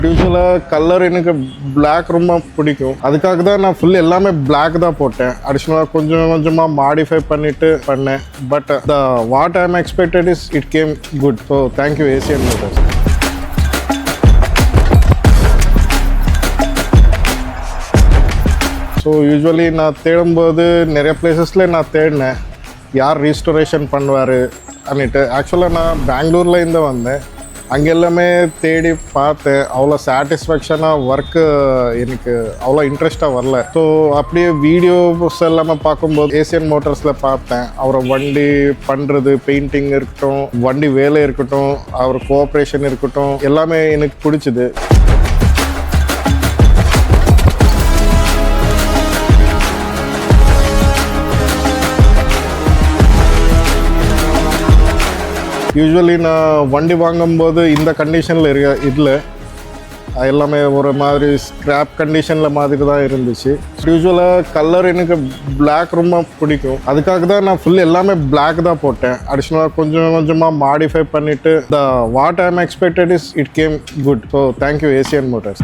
யூஸ்வலாக கலர் எனக்கு பிளாக் ரொம்ப பிடிக்கும். அதுக்காக தான் நான் ஃபுல் எல்லாமே பிளாக் தான் போட்டேன். அடிஷ்னலாக கொஞ்சமாக மாடிஃபை பண்ணிட்டு பண்ணேன். But the what I am expected is it came good. So thank you Asian Motors. So usually நான் தேடும்போது நிறைய பிளேசஸில் நான் தேடினேன் யார் ரீஸ்டோரேஷன் பண்ணுவார் அப்படின்ட்டு. ஆக்சுவலாக நான் பெங்களூரில் இருந்து வந்தேன். அங்கே எல்லாமே தேடி பார்த்தேன். அவ்வளோ சாட்டிஸ்ஃபேக்ஷனாக ஒர்க்கு எனக்கு அவ்வளோ இன்ட்ரெஸ்ட்டாக வரல. ஸோ அப்படியே வீடியோஸ் எல்லாமே பார்க்கும்போது ஏசியன் மோட்டார்ஸில் பார்த்தேன். அவரை வண்டி பண்ணுறது, பெயிண்டிங் இருக்கட்டும், வண்டி வேலை இருக்கட்டும், அவர் கோஆப்ரேஷன் இருக்கட்டும், எல்லாமே எனக்கு பிடிச்சிது. யூஸ்வலி நான் வண்டி வாங்கும்போது இந்த கண்டிஷனில் இல்லை, எல்லாமே ஒரு மாதிரி ஸ்க்ராப் கண்டிஷனில் மாதிரி தான் இருந்துச்சு. யூஸ்வலாக கலர் எனக்கு பிளாக் ரொம்ப பிடிக்கும். அதுக்காக தான் நான் ஃபுல் எல்லாமே பிளாக் தான் போட்டேன். அடிஷ்னலாக கொஞ்சமாக மாடிஃபை பண்ணிவிட்டு the what I am expected is it came good. So thank you Asian Motors.